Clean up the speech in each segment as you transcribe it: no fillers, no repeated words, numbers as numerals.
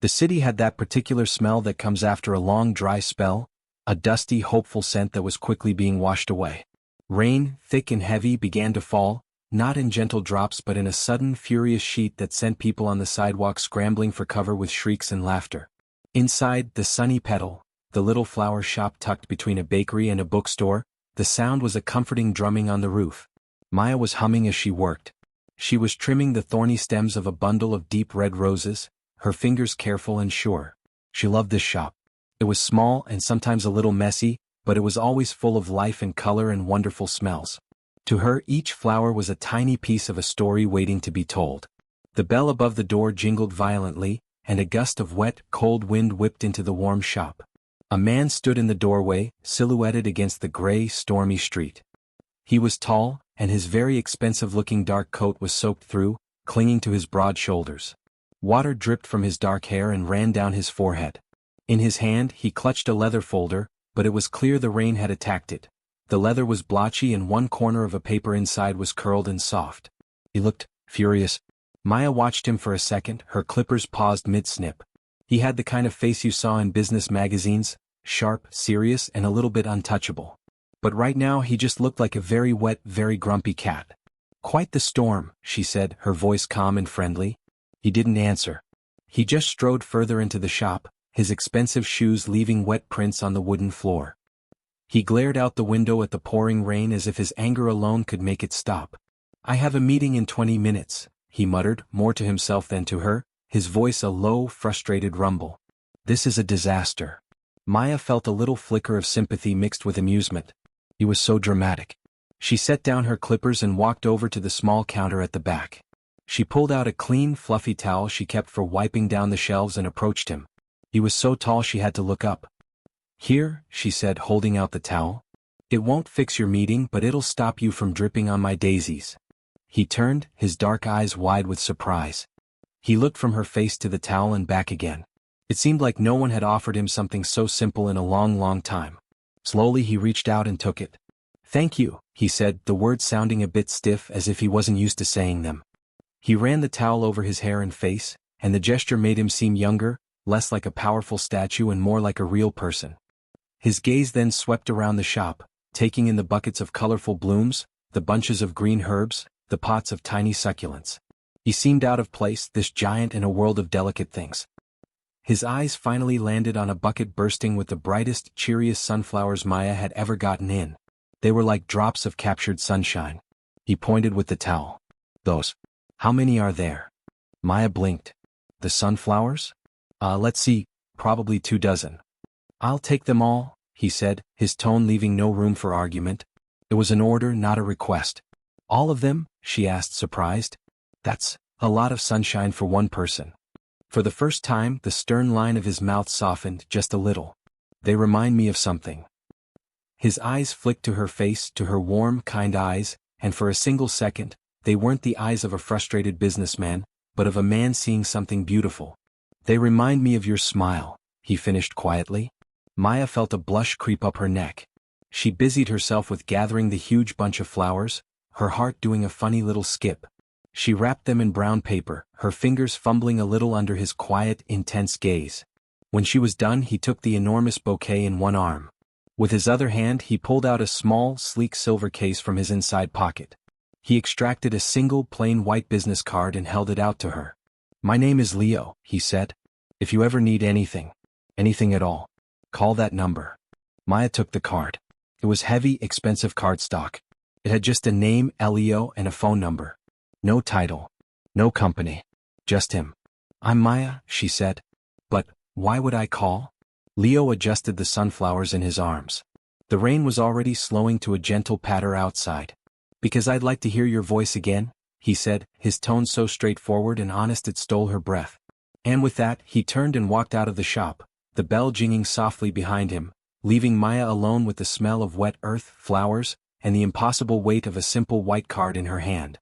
The city had that particular smell that comes after a long dry spell, a dusty, hopeful scent that was quickly being washed away. Rain, thick and heavy, began to fall, not in gentle drops but in a sudden, furious sheet that sent people on the sidewalk scrambling for cover with shrieks and laughter. Inside the Sunny Petal, the little flower shop tucked between a bakery and a bookstore, the sound was a comforting drumming on the roof. Maya was humming as she worked. She was trimming the thorny stems of a bundle of deep red roses, her fingers careful and sure. She loved this shop. It was small and sometimes a little messy, but it was always full of life and color and wonderful smells. To her, each flower was a tiny piece of a story waiting to be told. The bell above the door jingled violently, and a gust of wet, cold wind whipped into the warm shop. A man stood in the doorway, silhouetted against the gray, stormy street. He was tall, and his very expensive-looking dark coat was soaked through, clinging to his broad shoulders. Water dripped from his dark hair and ran down his forehead. In his hand he clutched a leather folder, but it was clear the rain had attacked it. The leather was blotchy and one corner of a paper inside was curled and soft. He looked furious. Maya watched him for a second, her clippers paused mid-snip. He had the kind of face you saw in business magazines, sharp, serious, and a little bit untouchable. But right now he just looked like a very wet, very grumpy cat. "Quite the storm," she said, her voice calm and friendly. He didn't answer. He just strode further into the shop, his expensive shoes leaving wet prints on the wooden floor. He glared out the window at the pouring rain as if his anger alone could make it stop. "I have a meeting in 20 minutes, he muttered, more to himself than to her, his voice a low, frustrated rumble. "This is a disaster." Maya felt a little flicker of sympathy mixed with amusement. He was so dramatic. She set down her clippers and walked over to the small counter at the back. She pulled out a clean, fluffy towel she kept for wiping down the shelves and approached him. He was so tall she had to look up. "Here," she said, holding out the towel. "It won't fix your meeting, but it'll stop you from dripping on my daisies." He turned, his dark eyes wide with surprise. He looked from her face to the towel and back again. It seemed like no one had offered him something so simple in a long, long time. Slowly he reached out and took it. "Thank you," he said, the words sounding a bit stiff as if he wasn't used to saying them. He ran the towel over his hair and face, and the gesture made him seem younger, less like a powerful statue and more like a real person. His gaze then swept around the shop, taking in the buckets of colorful blooms, the bunches of green herbs, the pots of tiny succulents. He seemed out of place, this giant in a world of delicate things. His eyes finally landed on a bucket bursting with the brightest, cheeriest sunflowers Maya had ever gotten in. They were like drops of captured sunshine. He pointed with the towel. "Those. How many are there?" Maya blinked. "The sunflowers? Let's see, probably 2 dozen. "I'll take them all," he said, his tone leaving no room for argument. It was an order, not a request. "All of them?" she asked, surprised. "That's a lot of sunshine for one person." For the first time, the stern line of his mouth softened just a little. "They remind me of something." His eyes flicked to her face, to her warm, kind eyes, and for a single second, they weren't the eyes of a frustrated businessman, but of a man seeing something beautiful. "They remind me of your smile," he finished quietly. Maya felt a blush creep up her neck. She busied herself with gathering the huge bunch of flowers, her heart doing a funny little skip. She wrapped them in brown paper, her fingers fumbling a little under his quiet, intense gaze. When she was done, he took the enormous bouquet in one arm. With his other hand he pulled out a small, sleek silver case from his inside pocket. He extracted a single plain white business card and held it out to her. "My name is Leo," he said. "If you ever need anything at all, call that number." Maya took the card. It was heavy, expensive cardstock. It had just a name, Leo, and a phone number. No title. No company. Just him. "I'm Maya," she said. "But why would I call?" Leo adjusted the sunflowers in his arms. The rain was already slowing to a gentle patter outside. "Because I'd like to hear your voice again," he said, his tone so straightforward and honest it stole her breath. And with that, he turned and walked out of the shop, the bell jingling softly behind him, leaving Maya alone with the smell of wet earth, flowers, and the impossible weight of a simple white card in her hand.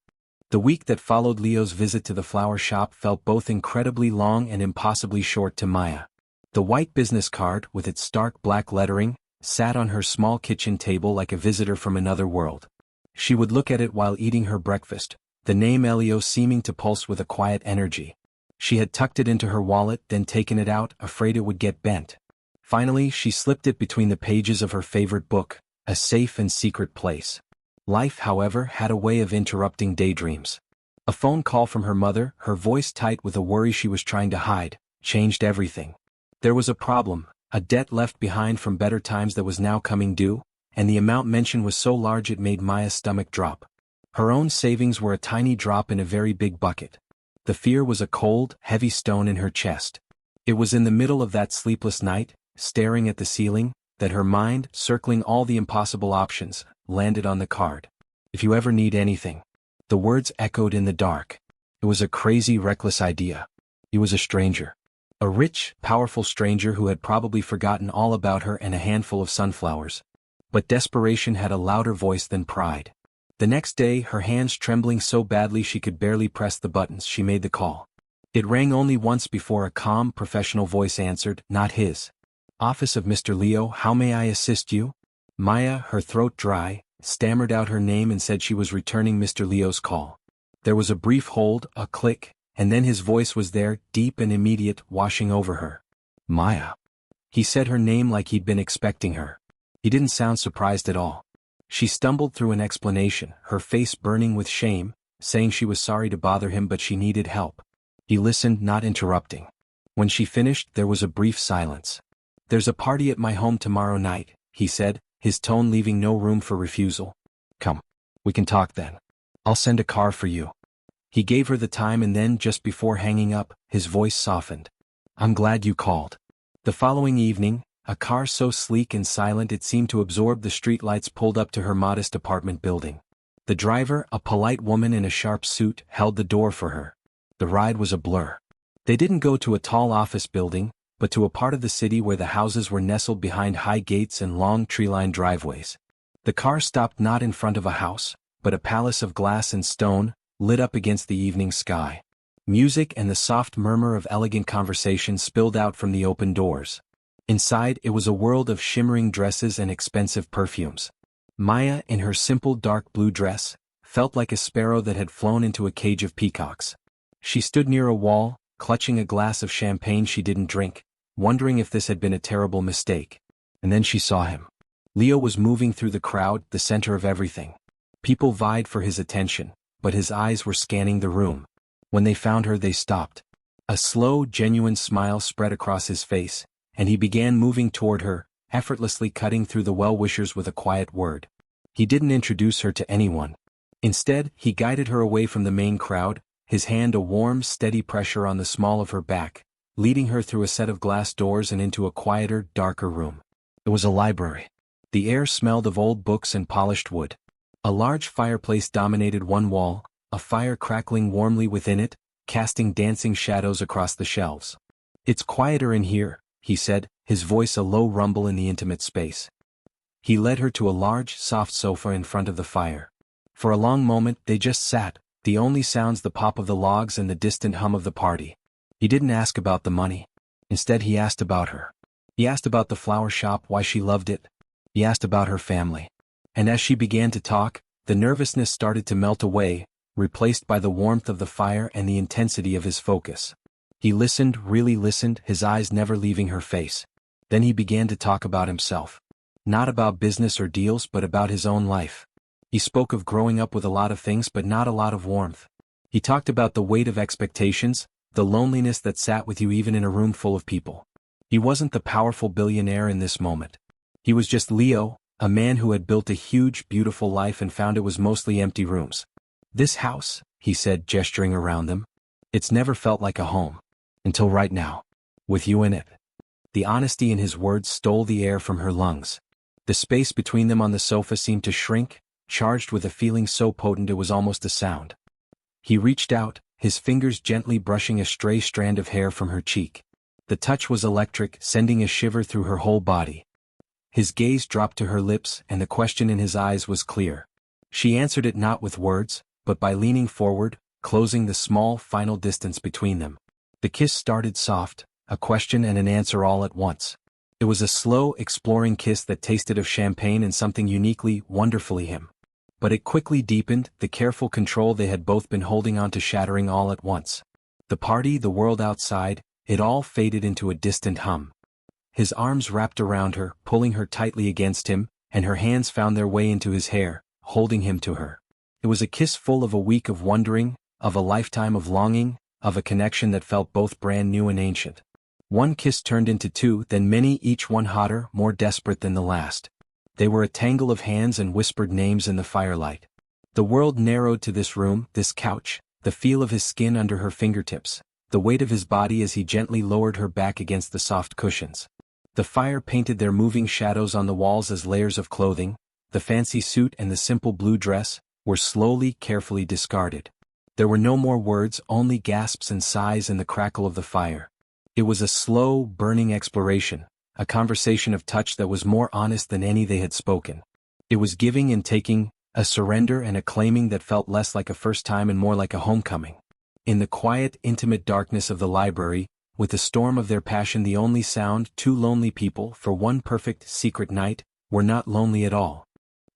The week that followed Leo's visit to the flower shop felt both incredibly long and impossibly short to Maya. The white business card, with its stark black lettering, sat on her small kitchen table like a visitor from another world. She would look at it while eating her breakfast, the name Leo seeming to pulse with a quiet energy. She had tucked it into her wallet, then taken it out, afraid it would get bent. Finally, she slipped it between the pages of her favorite book, a safe and secret place. Life, however, had a way of interrupting daydreams. A phone call from her mother, her voice tight with a worry she was trying to hide, changed everything. There was a problem, a debt left behind from better times that was now coming due, and the amount mentioned was so large it made Maya's stomach drop. Her own savings were a tiny drop in a very big bucket. The fear was a cold, heavy stone in her chest. It was in the middle of that sleepless night, staring at the ceiling, that her mind, circling all the impossible options, landed on the card. If you ever need anything. The words echoed in the dark. It was a crazy, reckless idea. He was a stranger. A rich, powerful stranger who had probably forgotten all about her and a handful of sunflowers. But desperation had a louder voice than pride. The next day, her hands trembling so badly she could barely press the buttons, she made the call. It rang only once before a calm, professional voice answered, not his. Office of Mr. Leo, how may I assist you? Maya, her throat dry, stammered out her name and said she was returning Mr. Leo's call. There was a brief hold, a click, and then his voice was there, deep and immediate, washing over her. Maya. He said her name like he'd been expecting her. He didn't sound surprised at all. She stumbled through an explanation, her face burning with shame, saying she was sorry to bother him but she needed help. He listened, not interrupting. When she finished, there was a brief silence. There's a party at my home tomorrow night, he said, his tone leaving no room for refusal. Come. We can talk then. I'll send a car for you. He gave her the time and then, just before hanging up, his voice softened. I'm glad you called. The following evening, a car so sleek and silent it seemed to absorb the streetlights pulled up to her modest apartment building. The driver, a polite woman in a sharp suit, held the door for her. The ride was a blur. They didn't go to a tall office building, but to a part of the city where the houses were nestled behind high gates and long tree-lined driveways. The car stopped not in front of a house, but a palace of glass and stone, lit up against the evening sky. Music and the soft murmur of elegant conversation spilled out from the open doors. Inside, it was a world of shimmering dresses and expensive perfumes. Maya, in her simple dark blue dress, felt like a sparrow that had flown into a cage of peacocks. She stood near a wall, clutching a glass of champagne she didn't drink, wondering if this had been a terrible mistake. And then she saw him. Leo was moving through the crowd, the center of everything. People vied for his attention, but his eyes were scanning the room. When they found her, they stopped. A slow, genuine smile spread across his face, and he began moving toward her, effortlessly cutting through the well-wishers with a quiet word. He didn't introduce her to anyone. Instead, he guided her away from the main crowd, his hand a warm, steady pressure on the small of her back, leading her through a set of glass doors and into a quieter, darker room. It was a library. The air smelled of old books and polished wood. A large fireplace dominated one wall, a fire crackling warmly within it, casting dancing shadows across the shelves. It's quieter in here, he said, his voice a low rumble in the intimate space. He led her to a large, soft sofa in front of the fire. For a long moment they just sat, the only sounds the pop of the logs and the distant hum of the party. He didn't ask about the money. Instead he asked about her. He asked about the flower shop, why she loved it. He asked about her family. And as she began to talk, the nervousness started to melt away, replaced by the warmth of the fire and the intensity of his focus. He listened, really listened, his eyes never leaving her face. Then he began to talk about himself. Not about business or deals but about his own life. He spoke of growing up with a lot of things but not a lot of warmth. He talked about the weight of expectations, the loneliness that sat with you even in a room full of people. He wasn't the powerful billionaire in this moment. He was just Leo, a man who had built a huge, beautiful life and found it was mostly empty rooms. This house, he said, gesturing around them, it's never felt like a home. Until right now. With you in it. The honesty in his words stole the air from her lungs. The space between them on the sofa seemed to shrink, charged with a feeling so potent it was almost a sound. He reached out, his fingers gently brushing a stray strand of hair from her cheek. The touch was electric, sending a shiver through her whole body. His gaze dropped to her lips and the question in his eyes was clear. She answered it not with words, but by leaning forward, closing the small, final distance between them. The kiss started soft, a question and an answer all at once. It was a slow, exploring kiss that tasted of champagne and something uniquely, wonderfully him. But it quickly deepened, the careful control they had both been holding on to shattering all at once. The party, the world outside, it all faded into a distant hum. His arms wrapped around her, pulling her tightly against him, and her hands found their way into his hair, holding him to her. It was a kiss full of a week of wondering, of a lifetime of longing, of a connection that felt both brand new and ancient. One kiss turned into two, then many, each one hotter, more desperate than the last. They were a tangle of hands and whispered names in the firelight. The world narrowed to this room, this couch, the feel of his skin under her fingertips, the weight of his body as he gently lowered her back against the soft cushions. The fire painted their moving shadows on the walls as layers of clothing. The fancy suit and the simple blue dress were slowly, carefully discarded. There were no more words, only gasps and sighs and the crackle of the fire. It was a slow, burning exploration, a conversation of touch that was more honest than any they had spoken. It was giving and taking, a surrender and a claiming that felt less like a first time and more like a homecoming. In the quiet, intimate darkness of the library, with the storm of their passion the only sound, two lonely people, for one perfect, secret night, were not lonely at all.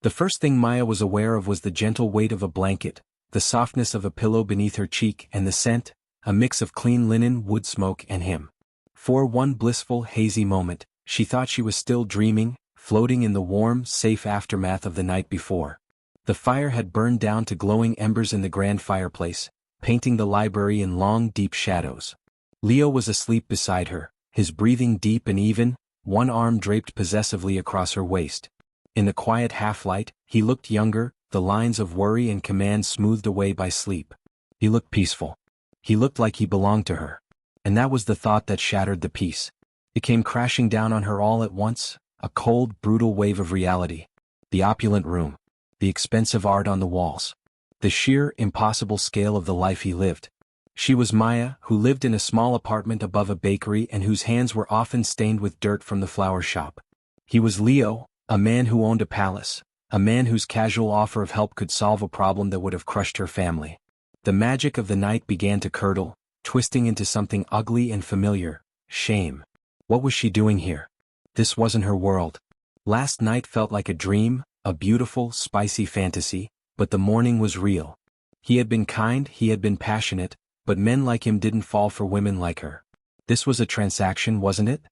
The first thing Maya was aware of was the gentle weight of a blanket, the softness of a pillow beneath her cheek, and the scent, a mix of clean linen, wood smoke, and him. For one blissful, hazy moment, she thought she was still dreaming, floating in the warm, safe aftermath of the night before. The fire had burned down to glowing embers in the grand fireplace, painting the library in long, deep shadows. Leo was asleep beside her, his breathing deep and even, one arm draped possessively across her waist. In the quiet half-light, he looked younger, the lines of worry and command smoothed away by sleep. He looked peaceful. He looked like he belonged to her. And that was the thought that shattered the peace. It came crashing down on her all at once, a cold, brutal wave of reality. The opulent room. The expensive art on the walls. The sheer, impossible scale of the life he lived. She was Maya, who lived in a small apartment above a bakery and whose hands were often stained with dirt from the flower shop. He was Leo, a man who owned a palace, a man whose casual offer of help could solve a problem that would have crushed her family. The magic of the night began to curdle, twisting into something ugly and familiar, shame. What was she doing here? This wasn't her world. Last night felt like a dream, a beautiful, spicy fantasy, but the morning was real. He had been kind, he had been passionate, but men like him didn't fall for women like her. This was a transaction, wasn't it?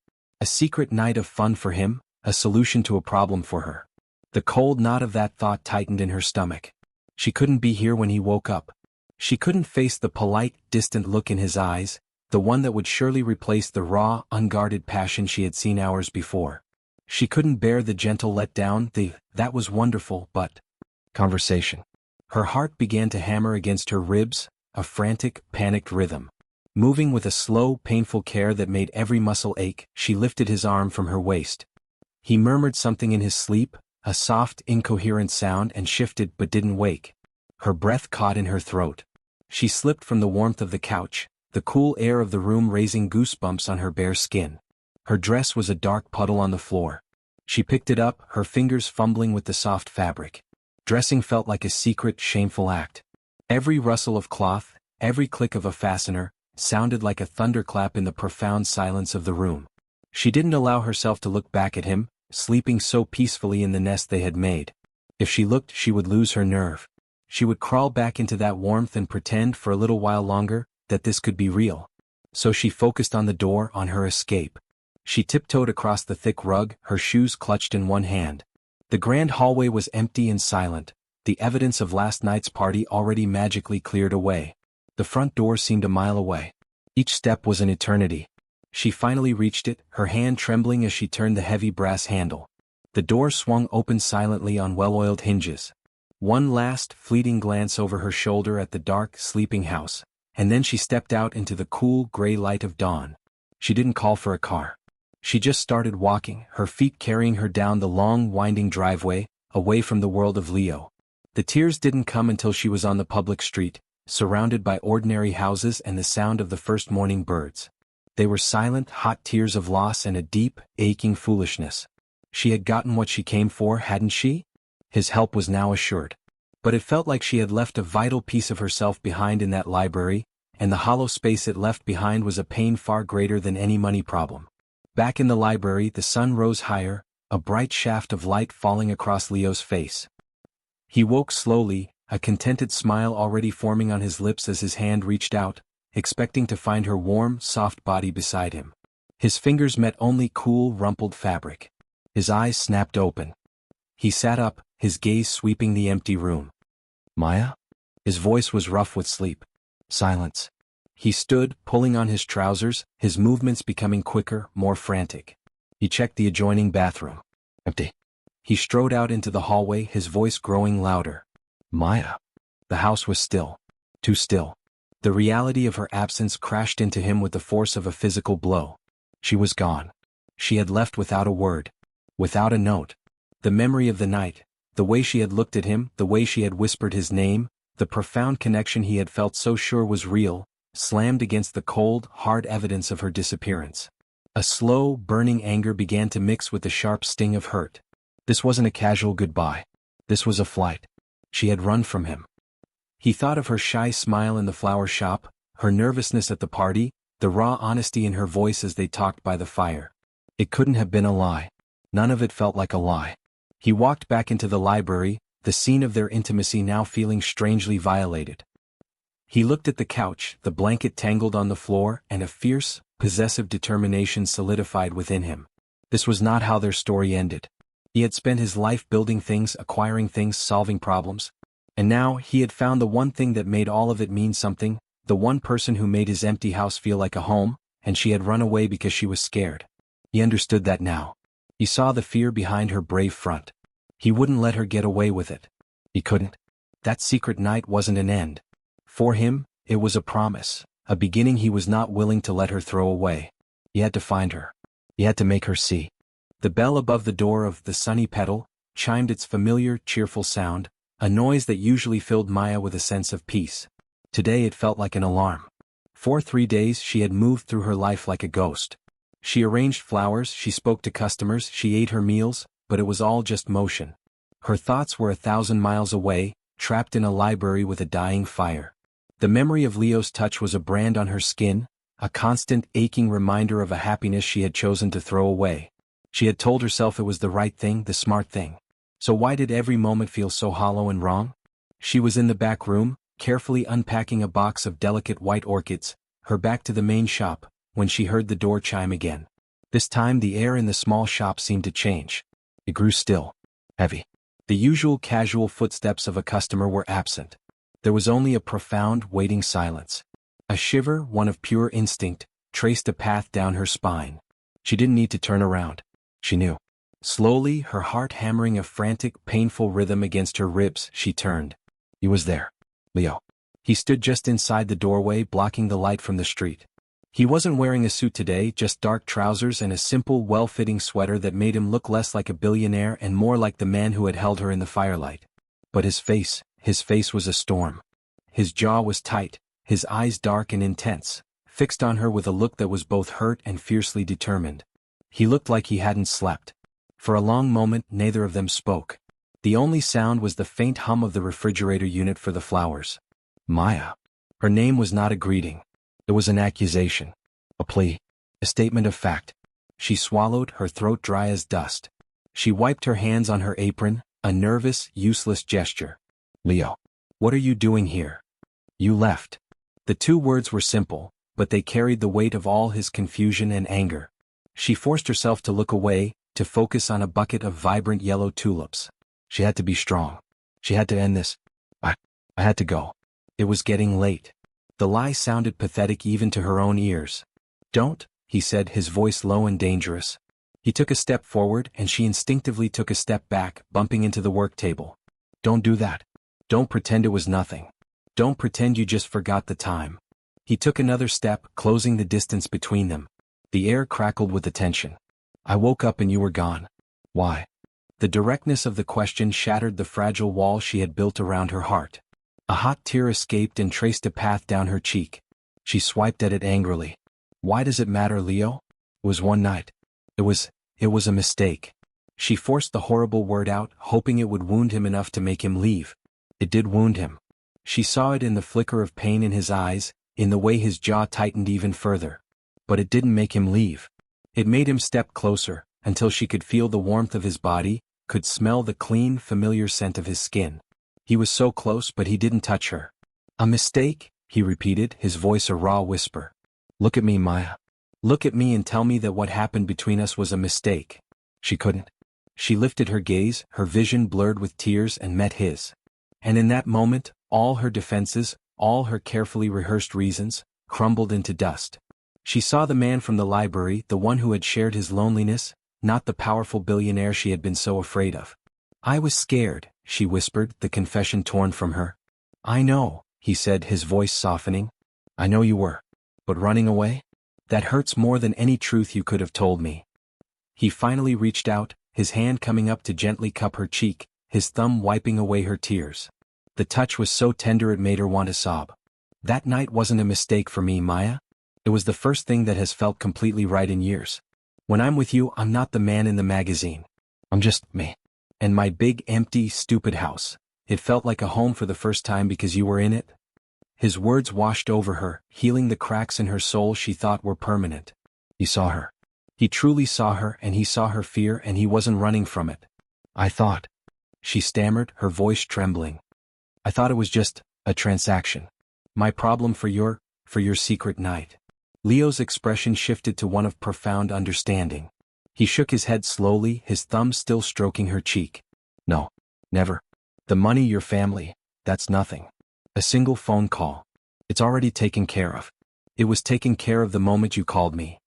A secret night of fun for him, a solution to a problem for her. The cold knot of that thought tightened in her stomach. She couldn't be here when he woke up. She couldn't face the polite, distant look in his eyes, the one that would surely replace the raw, unguarded passion she had seen hours before. She couldn't bear the gentle letdown, that was wonderful, but... Conversation. Her heart began to hammer against her ribs, a frantic, panicked rhythm. Moving with a slow, painful care that made every muscle ache, she lifted his arm from her waist. He murmured something in his sleep, a soft, incoherent sound, and shifted but didn't wake. Her breath caught in her throat. She slipped from the warmth of the couch, the cool air of the room raising goosebumps on her bare skin. Her dress was a dark puddle on the floor. She picked it up, her fingers fumbling with the soft fabric. Dressing felt like a secret, shameful act. Every rustle of cloth, every click of a fastener, sounded like a thunderclap in the profound silence of the room. She didn't allow herself to look back at him, sleeping so peacefully in the nest they had made. If she looked, she would lose her nerve. She would crawl back into that warmth and pretend for a little while longer that this could be real. So she focused on the door, on her escape. She tiptoed across the thick rug, her shoes clutched in one hand. The grand hallway was empty and silent, the evidence of last night's party already magically cleared away. The front door seemed a mile away. Each step was an eternity. She finally reached it, her hand trembling as she turned the heavy brass handle. The door swung open silently on well-oiled hinges. One last, fleeting glance over her shoulder at the dark, sleeping house, and then she stepped out into the cool, gray light of dawn. She didn't call for a car. She just started walking, her feet carrying her down the long, winding driveway, away from the world of Leo. The tears didn't come until she was on the public street, surrounded by ordinary houses and the sound of the first morning birds. They were silent, hot tears of loss and a deep, aching foolishness. She had gotten what she came for, hadn't she? His help was now assured. But it felt like she had left a vital piece of herself behind in that library, and the hollow space it left behind was a pain far greater than any money problem. Back in the library, the sun rose higher, a bright shaft of light falling across Leo's face. He woke slowly, a contented smile already forming on his lips as his hand reached out, expecting to find her warm, soft body beside him. His fingers met only cool, rumpled fabric. His eyes snapped open. He sat up, his gaze sweeping the empty room. "Maya?" His voice was rough with sleep. Silence. He stood, pulling on his trousers, his movements becoming quicker, more frantic. He checked the adjoining bathroom. Empty. He strode out into the hallway, his voice growing louder. "Maya." The house was still. Too still. The reality of her absence crashed into him with the force of a physical blow. She was gone. She had left without a word. Without a note. The memory of the night, the way she had looked at him, the way she had whispered his name, the profound connection he had felt so sure was real, slammed against the cold, hard evidence of her disappearance. A slow, burning anger began to mix with the sharp sting of hurt. This wasn't a casual goodbye. This was a flight. She had run from him. He thought of her shy smile in the flower shop, her nervousness at the party, the raw honesty in her voice as they talked by the fire. It couldn't have been a lie. None of it felt like a lie. He walked back into the library, the scene of their intimacy now feeling strangely violated. He looked at the couch, the blanket tangled on the floor, and a fierce, possessive determination solidified within him. This was not how their story ended. He had spent his life building things, acquiring things, solving problems. And now, he had found the one thing that made all of it mean something, the one person who made his empty house feel like a home, and she had run away because she was scared. He understood that now. He saw the fear behind her brave front. He wouldn't let her get away with it. He couldn't. That secret night wasn't an end. For him, it was a promise, a beginning he was not willing to let her throw away. He had to find her. He had to make her see. The bell above the door of the Sunny Petal chimed its familiar, cheerful sound, a noise that usually filled Maya with a sense of peace. Today it felt like an alarm. For 3 days she had moved through her life like a ghost. She arranged flowers, she spoke to customers, she ate her meals, but it was all just motion. Her thoughts were 1,000 miles away, trapped in a library with a dying fire. The memory of Leo's touch was a brand on her skin, a constant, aching reminder of a happiness she had chosen to throw away. She had told herself it was the right thing, the smart thing. So why did every moment feel so hollow and wrong? She was in the back room, carefully unpacking a box of delicate white orchids, her back to the main shop, when she heard the door chime again. This time the air in the small shop seemed to change. It grew still. Heavy. The usual casual footsteps of a customer were absent. There was only a profound, waiting silence. A shiver, one of pure instinct, traced a path down her spine. She didn't need to turn around. She knew. Slowly, her heart hammering a frantic, painful rhythm against her ribs, she turned. He was there. Leo. He stood just inside the doorway, blocking the light from the street. He wasn't wearing a suit today, just dark trousers and a simple, well-fitting sweater that made him look less like a billionaire and more like the man who had held her in the firelight. But his face was a storm. His jaw was tight, his eyes dark and intense, fixed on her with a look that was both hurt and fiercely determined. He looked like he hadn't slept. For a long moment, neither of them spoke. The only sound was the faint hum of the refrigerator unit for the flowers. Maya. Her name was not a greeting. It was an accusation. A plea. A statement of fact. She swallowed, her throat dry as dust. She wiped her hands on her apron, a nervous, useless gesture. Leo. What are you doing here? You left. The 2 words were simple, but they carried the weight of all his confusion and anger. She forced herself to look away, to focus on a bucket of vibrant yellow tulips. She had to be strong. She had to end this. I had to go. It was getting late. The lie sounded pathetic even to her own ears. Don't, he said, his voice low and dangerous. He took a step forward and she instinctively took a step back, bumping into the work table. Don't do that. Don't pretend it was nothing. Don't pretend you just forgot the time. He took another step, closing the distance between them. The air crackled with the tension. I woke up and you were gone. Why? The directness of the question shattered the fragile wall she had built around her heart. A hot tear escaped and traced a path down her cheek. She swiped at it angrily. Why does it matter, Leo? It was one night. It was a mistake. She forced the horrible word out, hoping it would wound him enough to make him leave. It did wound him. She saw it in the flicker of pain in his eyes, in the way his jaw tightened even further. But it didn't make him leave. It made him step closer, until she could feel the warmth of his body, could smell the clean, familiar scent of his skin. He was so close, but he didn't touch her. A mistake? he repeated, his voice a raw whisper. Look at me, Maya. Look at me and tell me that what happened between us was a mistake. She couldn't. She lifted her gaze, her vision blurred with tears, and met his. And in that moment, all her defenses, all her carefully rehearsed reasons, crumbled into dust. She saw the man from the library, the one who had shared his loneliness, not the powerful billionaire she had been so afraid of. I was scared, she whispered, the confession torn from her. I know, he said, his voice softening. I know you were. But running away? That hurts more than any truth you could have told me. He finally reached out, his hand coming up to gently cup her cheek, his thumb wiping away her tears. The touch was so tender it made her want to sob. That night wasn't a mistake for me, Maya. It was the first thing that has felt completely right in years. When I'm with you, I'm not the man in the magazine. I'm just me. And my big, empty, stupid house. It felt like a home for the first time because you were in it. His words washed over her, healing the cracks in her soul she thought were permanent. He saw her. He truly saw her, and he saw her fear, and he wasn't running from it. I thought. She stammered, her voice trembling. I thought it was just a transaction. My problem for your secret night. Leo's expression shifted to one of profound understanding. He shook his head slowly, his thumb still stroking her cheek. No, never. The money, your family, that's nothing. A single phone call. It's already taken care of. It was taken care of the moment you called me.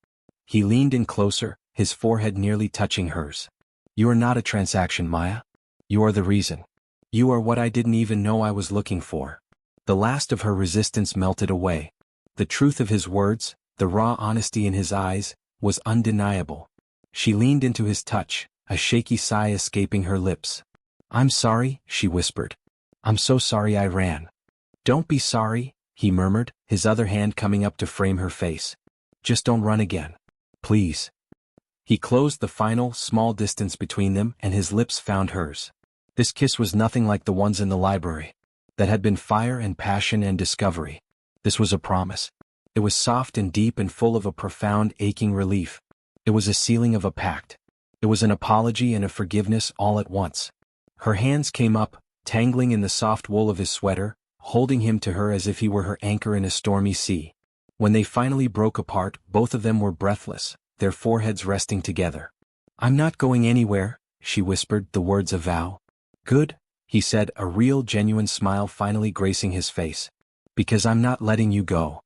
He leaned in closer, his forehead nearly touching hers. You are not a transaction, Maya. You are the reason. You are what I didn't even know I was looking for. The last of her resistance melted away. The truth of his words, the raw honesty in his eyes, was undeniable. She leaned into his touch, a shaky sigh escaping her lips. I'm sorry, she whispered. I'm so sorry I ran. Don't be sorry, he murmured, his other hand coming up to frame her face. Just don't run again. Please. He closed the final, small distance between them, and his lips found hers. This kiss was nothing like the ones in the library. That had been fire and passion and discovery. This was a promise. It was soft and deep and full of a profound, aching relief. It was a sealing of a pact. It was an apology and a forgiveness all at once. Her hands came up, tangling in the soft wool of his sweater, holding him to her as if he were her anchor in a stormy sea. When they finally broke apart, both of them were breathless, their foreheads resting together. I'm not going anywhere, she whispered, the words a vow. Good, he said, a real genuine smile finally gracing his face. Because I'm not letting you go.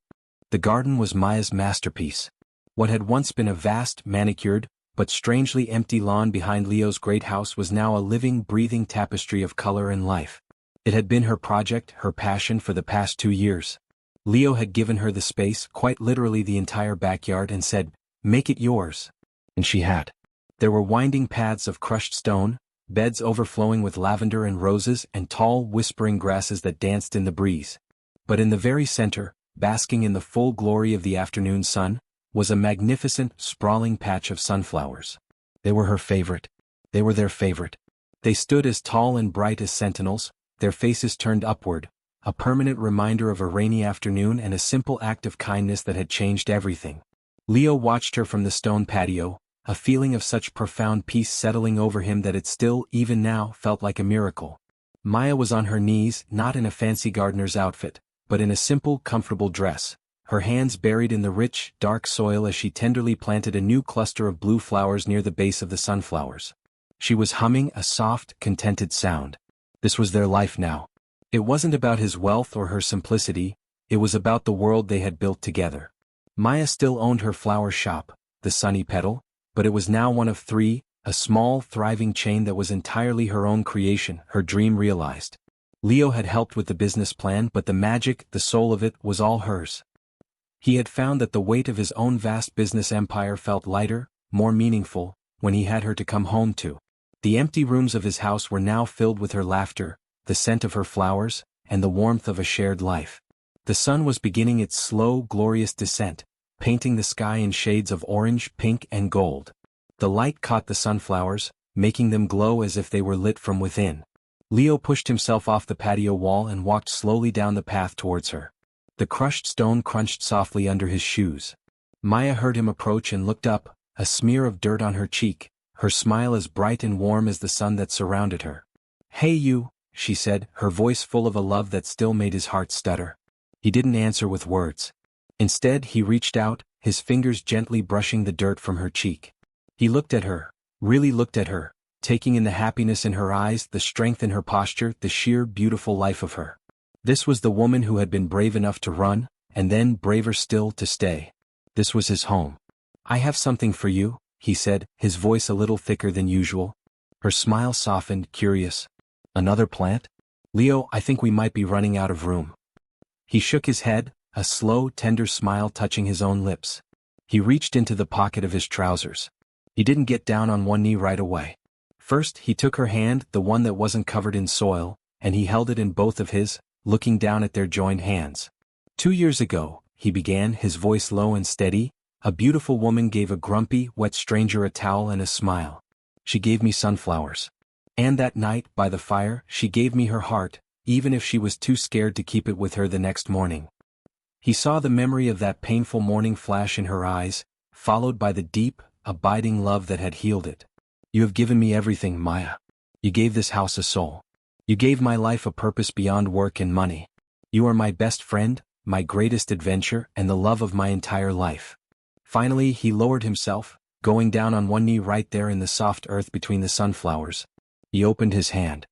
The garden was Maya's masterpiece. What had once been a vast, manicured, but strangely empty lawn behind Leo's great house was now a living, breathing tapestry of color and life. It had been her project, her passion for the past 2 years. Leo had given her the space, quite literally the entire backyard, and said, make it yours. And she had. There were winding paths of crushed stone, beds overflowing with lavender and roses, and tall, whispering grasses that danced in the breeze. But in the very center, basking in the full glory of the afternoon sun, was a magnificent, sprawling patch of sunflowers. They were her favorite. They were their favorite. They stood as tall and bright as sentinels, their faces turned upward, a permanent reminder of a rainy afternoon and a simple act of kindness that had changed everything. Leo watched her from the stone patio, a feeling of such profound peace settling over him that it still, even now, felt like a miracle. Maya was on her knees, not in a fancy gardener's outfit, but in a simple, comfortable dress, her hands buried in the rich, dark soil as she tenderly planted a new cluster of blue flowers near the base of the sunflowers. She was humming a soft, contented sound. This was their life now. It wasn't about his wealth or her simplicity, it was about the world they had built together. Maya still owned her flower shop, the Sunny Petal, but it was now one of 3, a small, thriving chain that was entirely her own creation, her dream realized. Leo had helped with the business plan, but the magic, the soul of it, was all hers. He had found that the weight of his own vast business empire felt lighter, more meaningful, when he had her to come home to. The empty rooms of his house were now filled with her laughter, the scent of her flowers, and the warmth of a shared life. The sun was beginning its slow, glorious descent, painting the sky in shades of orange, pink, and gold. The light caught the sunflowers, making them glow as if they were lit from within. Leo pushed himself off the patio wall and walked slowly down the path towards her. The crushed stone crunched softly under his shoes. Maya heard him approach and looked up, a smear of dirt on her cheek, her smile as bright and warm as the sun that surrounded her. Hey you, she said, her voice full of a love that still made his heart stutter. He didn't answer with words. Instead, he reached out, his fingers gently brushing the dirt from her cheek. He looked at her, really looked at her, taking in the happiness in her eyes, the strength in her posture, the sheer beautiful life of her. This was the woman who had been brave enough to run, and then braver still to stay. This was his home. "I have something for you," he said, his voice a little thicker than usual. Her smile softened, curious. "Another plant? Leo, I think we might be running out of room." He shook his head, a slow, tender smile touching his own lips. He reached into the pocket of his trousers. He didn't get down on one knee right away. First, he took her hand, the one that wasn't covered in soil, and he held it in both of his, looking down at their joined hands. "2 years ago," he began, his voice low and steady, "a beautiful woman gave a grumpy, wet stranger a towel and a smile. She gave me sunflowers. And that night, by the fire, she gave me her heart, even if she was too scared to keep it with her the next morning." He saw the memory of that painful morning flash in her eyes, followed by the deep, abiding love that had healed it. "You have given me everything, Maya. You gave this house a soul. You gave my life a purpose beyond work and money. You are my best friend, my greatest adventure, and the love of my entire life." Finally, he lowered himself, going down on one knee right there in the soft earth between the sunflowers. He opened his hand.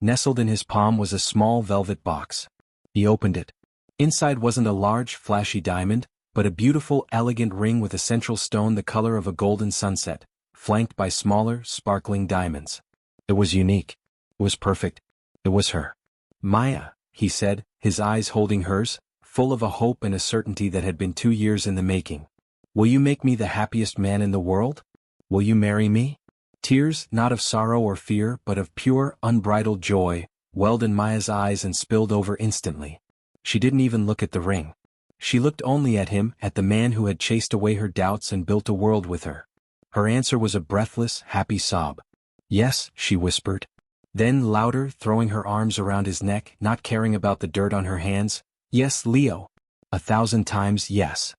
Nestled in his palm was a small velvet box. He opened it. Inside wasn't a large, flashy diamond, but a beautiful, elegant ring with a central stone the color of a golden sunset, flanked by smaller, sparkling diamonds. It was unique. It was perfect. It was her. "Maya," he said, his eyes holding hers, full of a hope and a certainty that had been 2 years in the making. "Will you make me the happiest man in the world? Will you marry me?" Tears, not of sorrow or fear, but of pure, unbridled joy, welled in Maya's eyes and spilled over instantly. She didn't even look at the ring. She looked only at him, at the man who had chased away her doubts and built a world with her. Her answer was a breathless, happy sob. "Yes," she whispered. Then louder, throwing her arms around his neck, not caring about the dirt on her hands, "Yes, Leo. 1,000 times yes."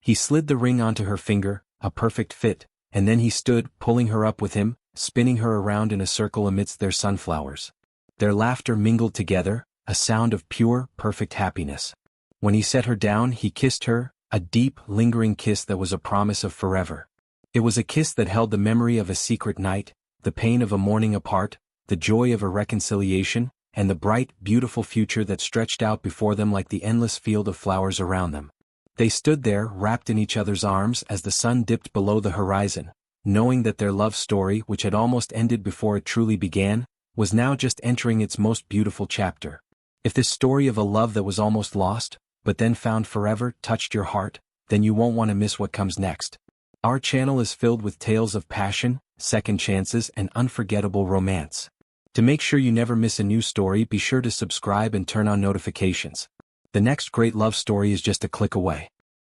He slid the ring onto her finger, a perfect fit, and then he stood, pulling her up with him, spinning her around in a circle amidst their sunflowers. Their laughter mingled together, a sound of pure, perfect happiness. When he set her down, he kissed her, a deep, lingering kiss that was a promise of forever. It was a kiss that held the memory of a secret night, the pain of a morning apart, the joy of a reconciliation, and the bright, beautiful future that stretched out before them like the endless field of flowers around them. They stood there, wrapped in each other's arms as the sun dipped below the horizon, knowing that their love story, which had almost ended before it truly began, was now just entering its most beautiful chapter. If this story of a love that was almost lost, but then found forever, touched your heart, then you won't want to miss what comes next. Our channel is filled with tales of passion, second chances, and unforgettable romance. To make sure you never miss a new story, be sure to subscribe and turn on notifications. The next great love story is just a click away.